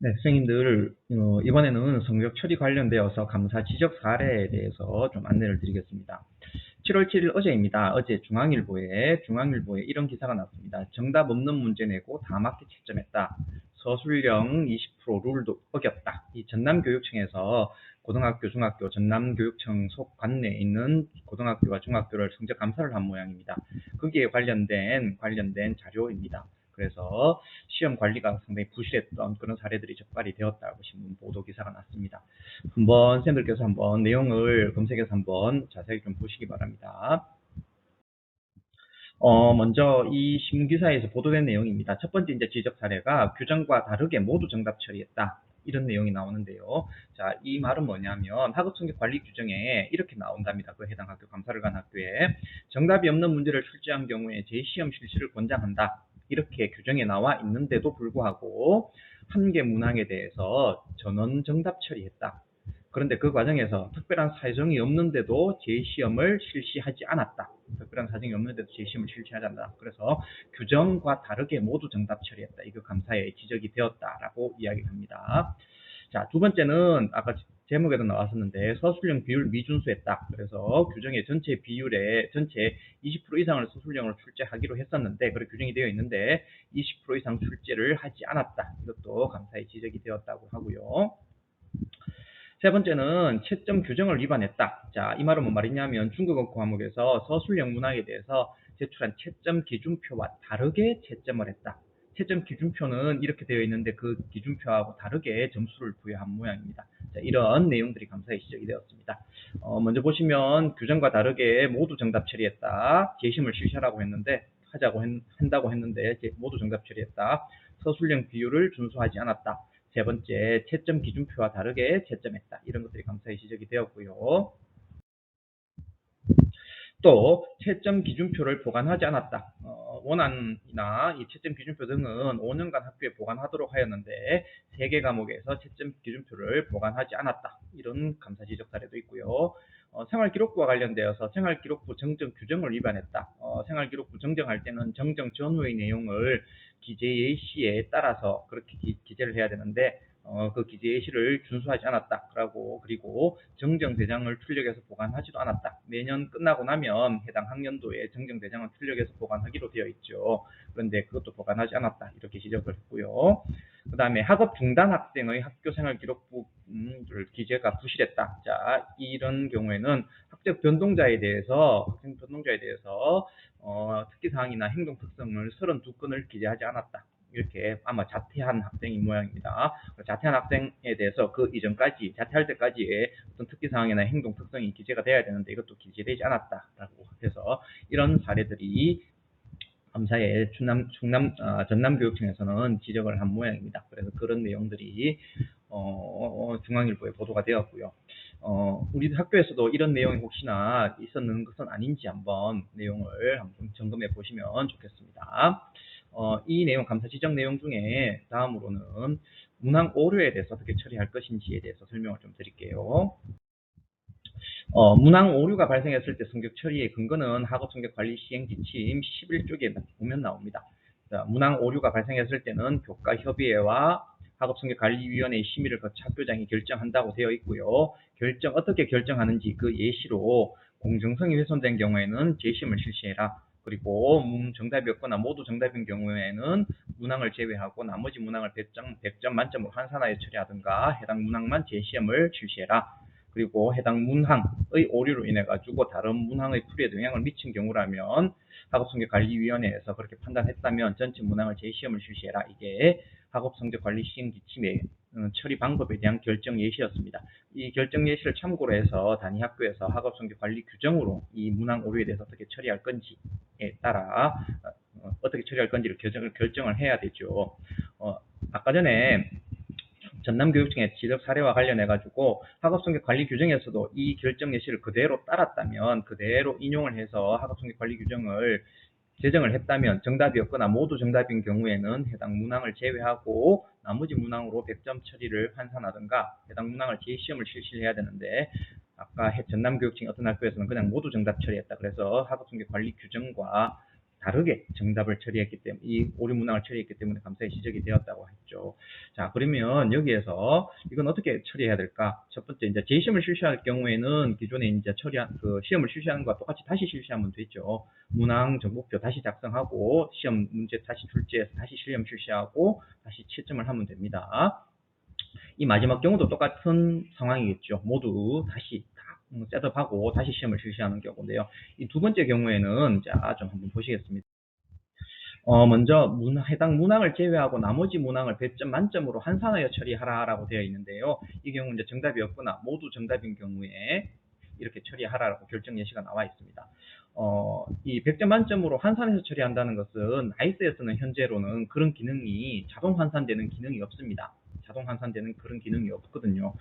네, 선생님들, 이번에는 성적 처리 관련되어서 감사 지적 사례에 대해서 좀 안내를 드리겠습니다. 7월 7일 어제입니다. 어제 중앙일보에 이런 기사가 났습니다. 정답 없는 문제 내고 다 맞게 채점했다. 서술형 20% 룰도 어겼다. 이 전남교육청에서 고등학교, 중학교, 전남교육청 속 관내에 있는 고등학교와 중학교를 성적 감사를 한 모양입니다. 거기에 관련된 자료입니다. 그래서 시험 관리가 상당히 부실했던 그런 사례들이 적발이 되었다고 신문 보도 기사가 났습니다. 한번 쌤들께서 한번 내용을 검색해서 한번 자세히 좀 보시기 바랍니다. 먼저 이 신문 기사에서 보도된 내용입니다. 첫 번째 이제 지적 사례가 규정과 다르게 모두 정답 처리했다. 이런 내용이 나오는데요. 자, 이 말은 뭐냐면 학업 성적 관리 규정에 이렇게 나온답니다. 그 해당 학교 감사를 간 학교에 정답이 없는 문제를 출제한 경우에 재시험 실시를 권장한다. 이렇게 규정에 나와 있는데도 불구하고 한 개 문항에 대해서 전원 정답 처리했다. 그런데 그 과정에서 특별한 사정이 없는데도 재시험을 실시하지 않았다. 특별한 사정이 없는데도 재시험을 실시하지 않았다. 그래서 규정과 다르게 모두 정답 처리했다. 이거 감사에 지적이 되었다라고 이야기합니다. 자, 두 번째는 아까 제목에도 나왔었는데 서술형 비율 미준수했다. 그래서 규정의 전체 비율에 전체 20% 이상을 서술형으로 출제하기로 했었는데 그렇게 규정이 되어 있는데 20% 이상 출제를 하지 않았다. 이것도 감사에 지적이 되었다고 하고요. 세 번째는 채점 규정을 위반했다. 자, 이 말은 뭔 말이냐면 중국어 과목에서 서술형 문항에 대해서 제출한 채점 기준표와 다르게 채점을 했다. 채점 기준표는 이렇게 되어 있는데 그 기준표하고 다르게 점수를 부여한 모양입니다. 자, 이런 내용들이 감사에 지적이 되었습니다. 먼저 보시면 규정과 다르게 모두 정답 처리했다. 재심을 실시하라고 했는데 한다고 했는데 모두 정답 처리했다. 서술형 비율을 준수하지 않았다. 세 번째, 채점 기준표와 다르게 채점했다. 이런 것들이 감사에 지적이 되었고요. 또 채점 기준표를 보관하지 않았다. 원안이나 이 채점 기준표 등은 5년간 학교에 보관하도록 하였는데 3개 과목에서 채점 기준표를 보관하지 않았다. 이런 감사 지적 사례도 있고요. 생활기록부와 관련되어서 생활기록부 정정 규정을 위반했다. 생활기록부 정정할 때는 정정 전후의 내용을 기재 예시에 따라서 그렇게 기재를 해야 되는데 그 기재 예시를 준수하지 않았다라고 그리고 정정 대장을 출력해서 보관하지도 않았다. 매년 끝나고 나면 해당 학년도에 정정 대장을 출력해서 보관하기로 되어 있죠. 그런데 그것도 보관하지 않았다. 이렇게 지적을 했고요. 그 다음에 학업 중단 학생의 학교 생활 기록부 기재가 부실했다. 자, 이런 경우에는 학생 변동자에 대해서 특기사항이나 행동 특성을 32건을 기재하지 않았다. 이렇게 아마 자퇴한 학생인 모양입니다. 자퇴한 학생에 대해서 그 이전까지 자퇴할 때까지의 어떤 특기사항이나 행동 특성이 기재가 돼야 되는데 이것도 기재되지 않았다라고 해서 이런 사례들이 감사에 전남교육청에서는 지적을 한 모양입니다. 그래서 그런 내용들이 중앙일보에 보도가 되었고요. 우리 학교에서도 이런 내용이 혹시나 있었는 것은 아닌지 한번 내용을 한번 점검해 보시면 좋겠습니다. 이 내용 감사 지적 내용 중에 다음으로는 문항 오류에 대해서 어떻게 처리할 것인지에 대해서 설명을 좀 드릴게요. 문항 오류가 발생했을 때 성적 처리의 근거는 학업 성적 관리 시행 지침 11쪽에 보면 나옵니다. 자, 문항 오류가 발생했을 때는 교과협의회와 학업성적관리위원회의 심의를 거쳐 학교장이 결정한다고 되어 있고요. 어떻게 결정하는지 그 예시로 공정성이 훼손된 경우에는 재심을 실시해라. 그리고 정답이 없거나 모두 정답인 경우에는 문항을 제외하고 나머지 문항을 100점 만점으로 환산하여 처리하든가 해당 문항만 재시험을 실시해라. 그리고 해당 문항의 오류로 인해 가지고 다른 문항의 풀이에 영향을 미친 경우라면 학업성적관리위원회에서 그렇게 판단했다면 전체 문항을 재시험을 실시해라. 이게 학업성적관리 시행지침의 처리 방법에 대한 결정 예시였습니다. 이 결정 예시를 참고로 해서 단위 학교에서 학업성적관리 규정으로 이 문항 오류에 대해서 어떻게 처리할 건지에 따라 어떻게 처리할 건지를 결정을 해야 되죠. 아까 전에 전남교육청의 지적 사례와 관련해 가지고 학업성적 관리 규정에서도 이 결정 예시를 그대로 따랐다면 그대로 인용을 해서 학업성적 관리 규정을 제정을 했다면 정답이 없거나 모두 정답인 경우에는 해당 문항을 제외하고 나머지 문항으로 100점 처리를 환산하든가 해당 문항을 재시험을 실시해야 되는데 아까 전남교육청의 어떤 학교에서는 그냥 모두 정답 처리했다. 그래서 학업성적 관리 규정과 다르게 정답을 처리했기 때문에, 이 오류 문항을 처리했기 때문에 감사에 지적이 되었다고 했죠. 자, 그러면 여기에서 이건 어떻게 처리해야 될까? 첫 번째, 이제 재시험을 실시할 경우에는 기존에 이제 처리한 그 시험을 실시하는 것과 똑같이 다시 실시하면 되죠. 문항 정보표 다시 작성하고 시험 문제 다시 출제해서 다시 시험 실시하고 다시 채점을 하면 됩니다. 이 마지막 경우도 똑같은 상황이겠죠. 모두 다시 셋업하고 다시 시험을 실시하는 경우인데요. 이 두 번째 경우에는 자, 좀 한번 보시겠습니다. 먼저 해당 문항을 제외하고 나머지 문항을 100점 만점으로 환산하여 처리하라라고 되어 있는데요. 이 경우 이제 정답이 없거나 모두 정답인 경우에 이렇게 처리하라고 결정 예시가 나와 있습니다. 이 100점 만점으로 환산해서 처리한다는 것은 나이스에서는 현재로는 그런 기능이 자동 환산되는 기능이 없습니다. 자동 환산되는 그런 기능이 없거든요.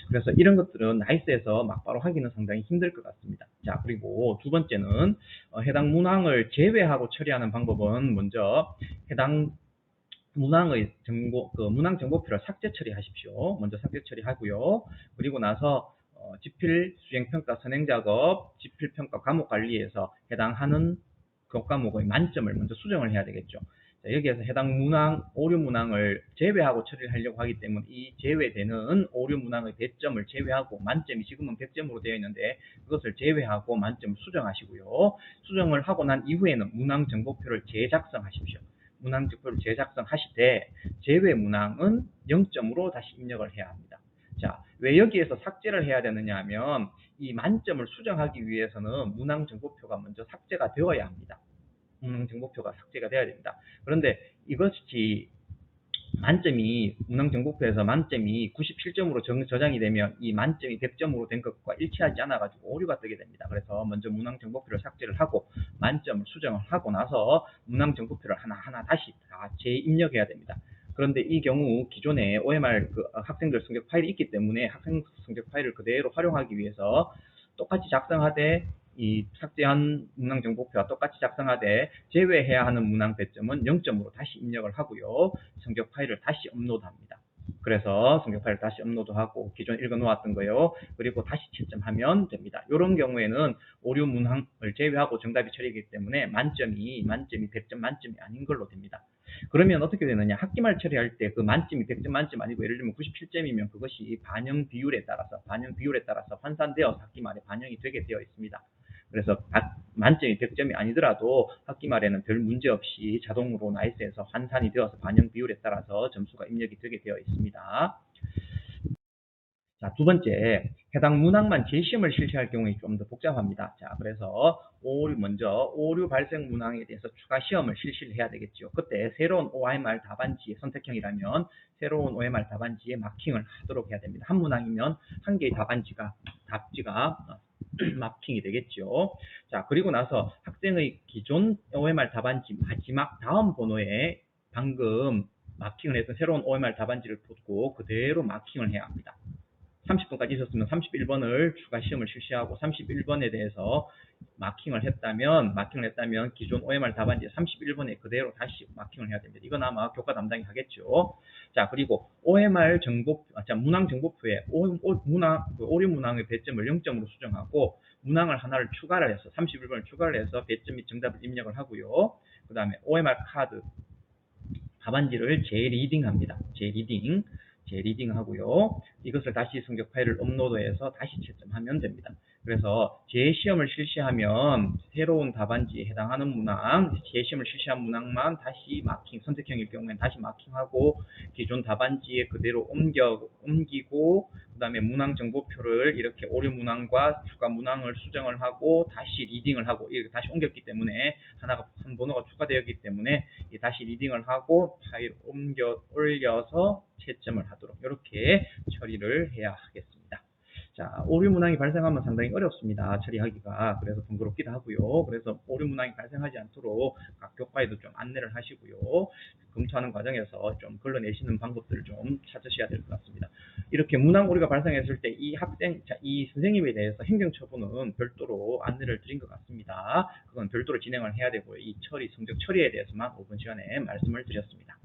그래서 이런 것들은 나이스에서 막바로 하기는 상당히 힘들 것 같습니다. 자, 그리고 두 번째는 해당 문항을 제외하고 처리하는 방법은 먼저 해당 문항의 문항 정보표를 삭제 처리하십시오. 먼저 삭제 처리하고요. 그리고 나서 지필 수행평가 선행작업, 지필평가 과목관리에서 해당하는 교과목의 만점을 먼저 수정을 해야 되겠죠. 자, 여기에서 해당 문항, 오류 문항을 제외하고 처리를 하려고 하기 때문에 이 제외되는 오류 문항의 배점을 제외하고 만점이 지금은 100점으로 되어 있는데 그것을 제외하고 만점을 수정하시고요. 수정을 하고 난 이후에는 문항 정보표를 재작성하십시오. 문항 정보표를 재작성하시되 제외 문항은 0점으로 다시 입력을 해야 합니다. 자, 왜 여기에서 삭제를 해야 되느냐 하면 이 만점을 수정하기 위해서는 문항 정보표가 먼저 삭제가 되어야 합니다. 문항 정보표가 삭제가 돼야 됩니다. 그런데 이것이 문항 정보표에서 만점이 97점으로 저장이 되면 이 만점이 100점으로 된 것과 일치하지 않아 가지고 오류가 뜨게 됩니다. 그래서 먼저 문항 정보표를 삭제를 하고 만점을 수정을 하고 나서 문항 정보표를 하나하나 다시 다 재입력해야 됩니다. 그런데 이 경우 기존에 OMR 학생들 성적 파일이 있기 때문에 학생 성적 파일을 그대로 활용하기 위해서 똑같이 작성하되 이 삭제한 문항 정보표와 똑같이 작성하되 제외해야 하는 문항 배점은 0점으로 다시 입력을 하고요. 성적 파일을 다시 업로드합니다. 그래서 성적 파일을 다시 업로드하고 기존 읽어 놓았던 거요. 그리고 다시 채점하면 됩니다. 이런 경우에는 오류 문항을 제외하고 정답이 처리이기 때문에 만점이 100점 만점이 아닌 걸로 됩니다. 그러면 어떻게 되느냐? 학기말 처리할 때 그 만점이 100점 만점 아니고 예를 들면 97점이면 그것이 반영 비율에 따라서 환산되어서 학기말에 반영이 되게 되어 있습니다. 그래서 만점이 100점이 아니더라도 학기말에는 별 문제 없이 자동으로 나이스에서 환산이 되어서 반영 비율에 따라서 점수가 입력이 되게 되어 있습니다. 자, 두 번째, 해당 문항만 재시험을 실시할 경우에 좀 더 복잡합니다. 자, 그래서 먼저 오류 발생 문항에 대해서 추가 시험을 실시를 해야 되겠죠. 그때 새로운 OMR 답안지의 선택형이라면 새로운 OMR 답안지에 마킹을 하도록 해야 됩니다. 한 문항이면 한 개의 답지가 마킹이 되겠죠. 자, 그리고 나서 학생의 기존 OMR 답안지 마지막 다음 번호에 방금 마킹을 해서 새로운 OMR 답안지를 붙고 그대로 마킹을 해야 합니다. 30번까지 있었으면 31번을 추가 시험을 실시하고 31번에 대해서 마킹을 했다면 기존 OMR 답안지 31번에 그대로 다시 마킹을 해야 됩니다. 이건 아마 교과 담당이 하겠죠. 자, 그리고 OMR 문항 정보표에 오류 문항의 배점을 0점으로 수정하고 문항을 하나를 추가를 해서 31번을 추가를 해서 배점 및 정답을 입력을 하고요. 그 다음에 OMR 카드 답안지를 재리딩합니다. 재리딩 하고요. 이것을 다시 성적 파일을 업로드해서 다시 채점하면 됩니다. 그래서 재시험을 실시하면 새로운 답안지에 해당하는 문항, 재시험을 실시한 문항만 다시 선택형일 경우에는 다시 마킹하고 기존 답안지에 그대로 옮기고 그 다음에 문항 정보표를 이렇게 오류 문항과 추가 문항을 수정을 하고 다시 리딩을 하고 이렇게 다시 옮겼기 때문에 한 번호가 추가되었기 때문에 다시 리딩을 하고 파일 올려서 채점을 하도록 이렇게 처리를 해야 하겠습니다. 자, 오류 문항이 발생하면 상당히 어렵습니다. 처리하기가. 그래서 번거롭기도 하고요. 그래서 오류 문항이 발생하지 않도록 각 교과에도 좀 안내를 하시고요. 검토하는 과정에서 좀 걸러내시는 방법들을 좀 찾으셔야 될 것 같습니다. 이렇게 문항 오류가 발생했을 때 이 선생님에 대해서 행정처분은 별도로 안내를 드린 것 같습니다. 그건 별도로 진행을 해야 되고요. 이 성적 처리에 대해서만 5분 시간에 말씀을 드렸습니다.